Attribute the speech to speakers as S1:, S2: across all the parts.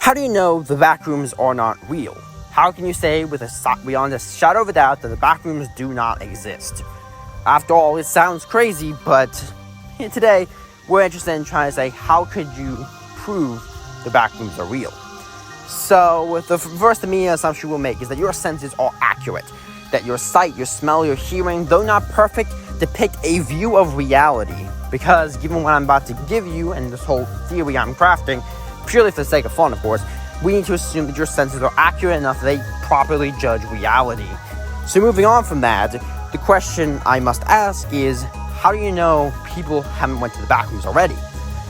S1: How do you know the backrooms are not real? How can you say beyond a shadow of a doubt that the backrooms do not exist? After all, it sounds crazy, but today we're interested in trying to say, how could you prove the backrooms are real? So the first immediate assumption we'll make is that your senses are accurate, that your sight, your smell, your hearing, though not perfect, depict a view of reality. Because given what I'm about to give you and this whole theory I'm crafting, purely for the sake of fun, of course, we need to assume that your senses are accurate enough that they properly judge reality. So moving on from that, the question I must ask is, how do you know people haven't went to the backrooms already?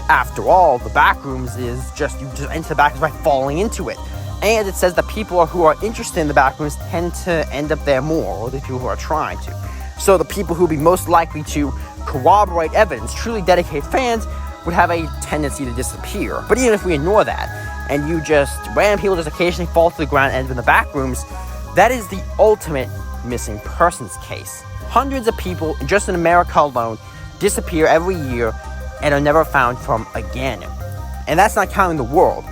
S1: After all, the backrooms is you just enter the backrooms by falling into it. And it says that people who are interested in the backrooms tend to end up there more, or the people who are trying to. So the people who would be most likely to corroborate evidence, truly dedicated fans, would have a tendency to disappear. But even if we ignore that, and random people just occasionally fall to the ground and end up in the backrooms, that is the ultimate missing persons case. Hundreds of people, just in America alone, disappear every year and are never found from again. And that's not counting the world.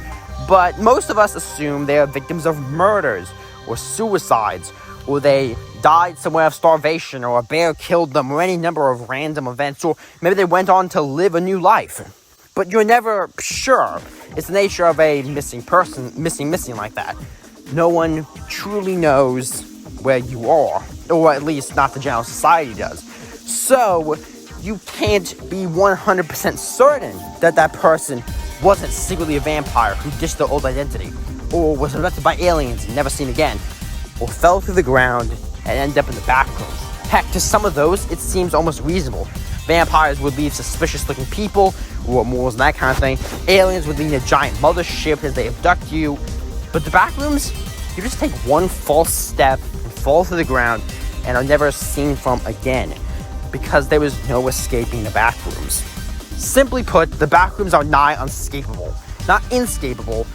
S1: But most of us assume they are victims of murders or suicides, or they died somewhere of starvation, or a bear killed them, or any number of random events, or maybe they went on to live a new life. But you're never sure. It's the nature of a missing person, missing like that. No one truly knows where you are, or at least not the general society does. So you can't be 100% certain that that person wasn't secretly a vampire who ditched their old identity, or was abducted by aliens and never seen again, or fell through the ground and ended up in the backrooms. Heck, to some of those, it seems almost reasonable. Vampires would leave suspicious-looking people, or morals and that kind of thing. Aliens would leave a giant mothership as they abduct you. But the backrooms, you just take one false step and fall through the ground and are never seen from again, because there was no escaping the backrooms. Simply put, the backrooms are nigh unescapable. Not inescapable,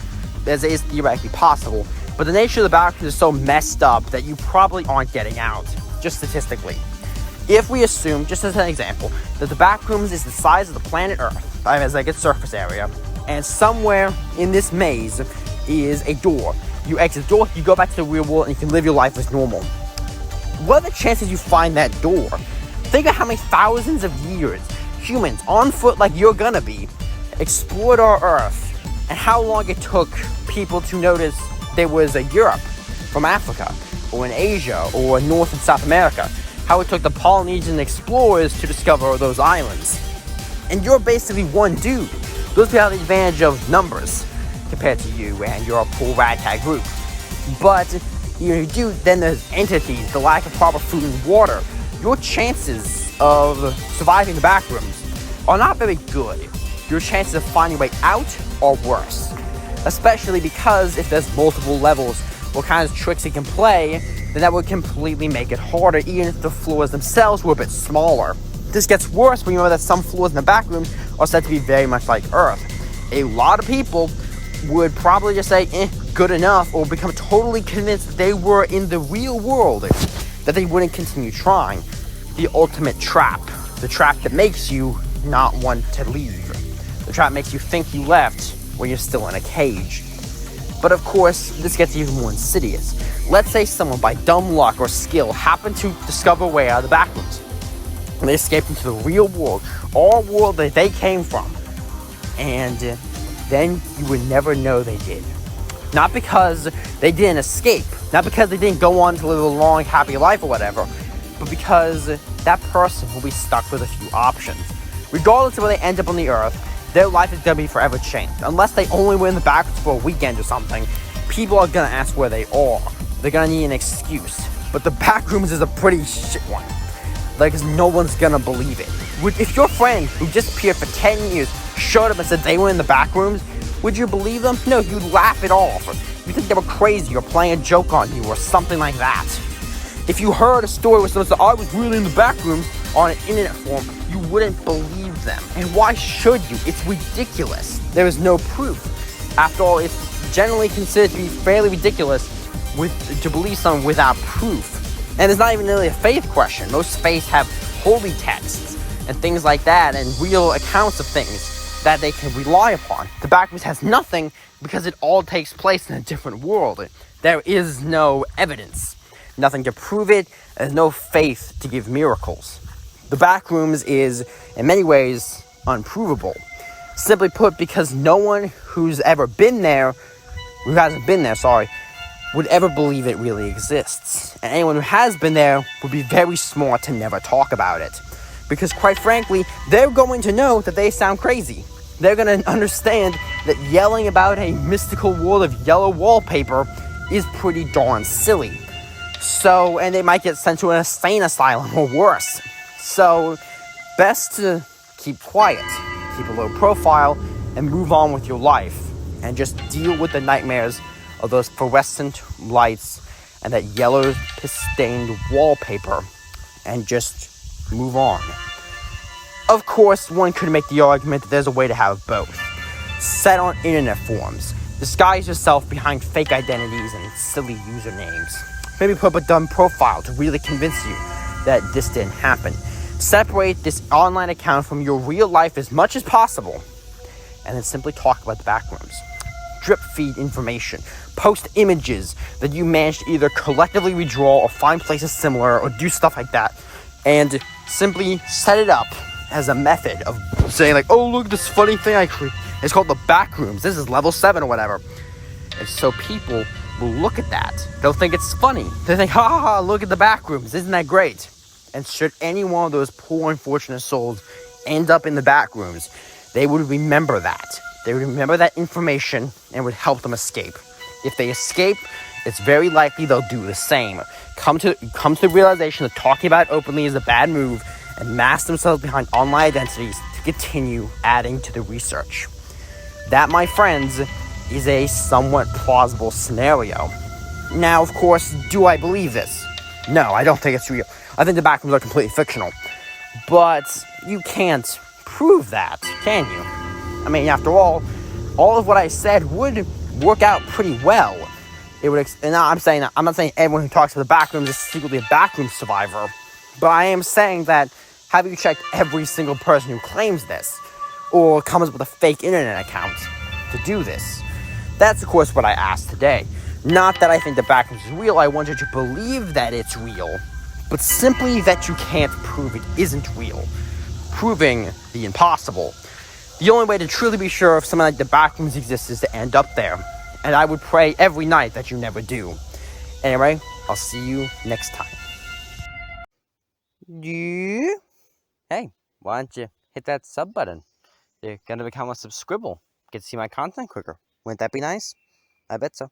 S1: as it is theoretically possible, but the nature of the backrooms is so messed up that you probably aren't getting out, just statistically. If we assume, just as an example, that the backrooms is the size of the planet Earth, as like its surface area, and somewhere in this maze is a door. You exit the door, you go back to the real world, and you can live your life as normal. What are the chances you find that door? Think of how many thousands of years humans, on foot like you're gonna be, explored our Earth, and how long it took people to notice there was a Europe from Africa, or in Asia, or North and South America. How it took the Polynesian explorers to discover those islands. And you're basically one dude. Those people have the advantage of numbers compared to you and your poor ragtag group. But you do, then there's entities, the lack of proper food and water. Your chances of surviving the backrooms are not very good. Your chances of finding a way out are worse. Especially because if there's multiple levels, what kinds of tricks it can play, then that would completely make it harder, even if the floors themselves were a bit smaller. This gets worse when you know that some floors in the backroom are said to be very much like Earth. A lot of people would probably just say, good enough, or become totally convinced that they were in the real world, that they wouldn't continue trying. The ultimate trap. The trap that makes you not want to leave. The trap makes you think you left when you're still in a cage. But of course, this gets even more insidious. Let's say someone, by dumb luck or skill, happened to discover a way out of the backrooms. And they escaped into the real world, our world that they came from. And then you would never know they did. Not because they didn't escape, not because they didn't go on to live a long, happy life or whatever, but because that person will be stuck with a few options. Regardless of where they end up on the Earth, their life is going to be forever changed. Unless they only were in the backrooms for a weekend or something, people are going to ask where they are. They're going to need an excuse. But the backrooms is a pretty shit one. Because no one's going to believe it. If your friend who disappeared for 10 years showed up and said they were in the backrooms, would you believe them? No, you'd laugh it off. You think they were crazy or playing a joke on you or something like that. If you heard a story where someone said, I was really in the backrooms on an internet forum, you wouldn't believe them. And why should you? It's ridiculous. There is no proof. After all, it's generally considered to be fairly ridiculous to believe someone without proof. And it's not even really a faith question. Most faiths have holy texts and things like that and real accounts of things. that they can rely upon. The Backrooms has nothing because it all takes place in a different world. There is no evidence, nothing to prove it, there's no faith to give miracles. The Backrooms is, in many ways, unprovable. Simply put, because no one who hasn't been there, would ever believe it really exists. And anyone who has been there would be very smart to never talk about it. Because quite frankly, they're going to know that they sound crazy. They're going to understand that yelling about a mystical world of yellow wallpaper is pretty darn silly. So, and they might get sent to an insane asylum or worse. So, best to keep quiet, keep a low profile, and move on with your life. And just deal with the nightmares of those fluorescent lights and that yellow piss-stained wallpaper. And just move on. Of course, one could make the argument that there's a way to have both. Set on internet forums. Disguise yourself behind fake identities and silly usernames. Maybe put up a dumb profile to really convince you that this didn't happen. Separate this online account from your real life as much as possible. And then simply talk about the Backrooms. Drip feed information. Post images that you managed to either collectively redraw or find places similar or do stuff like that. And simply set it up as a method of saying like, oh, look at this funny thing I created. It's called the Backrooms. This is level 7 or whatever. And so people will look at that. They'll think it's funny. They think, ha ha ha, look at the Backrooms. Isn't that great? And should any one of those poor unfortunate souls end up in the Backrooms, they would remember that. They would remember that information and would help them escape. If they escape, it's very likely they'll do the same. Come to the realization that talking about it openly is a bad move and mask themselves behind online identities to continue adding to the research. That, my friends, is a somewhat plausible scenario. Now, of course, do I believe this? No, I don't think it's real. I think the Backrooms are completely fictional. But you can't prove that, can you? I mean, after all of what I said would work out pretty well. It would, and I'm not saying everyone who talks about the Backrooms is secretly a Backroom survivor, but I am saying that have you checked every single person who claims this, or comes up with a fake internet account to do this? That's, of course, what I asked today. Not that I think the Backrooms is real, I want you to believe that it's real, but simply that you can't prove it isn't real. Proving the impossible. The only way to truly be sure if something like the Backrooms exists is to end up there. And I would pray every night that you never do. Anyway, I'll see you next time. Yeah? Hey, why don't you hit that sub button? You're gonna become a subscribble. Get to see my content quicker. Wouldn't that be nice? I bet so.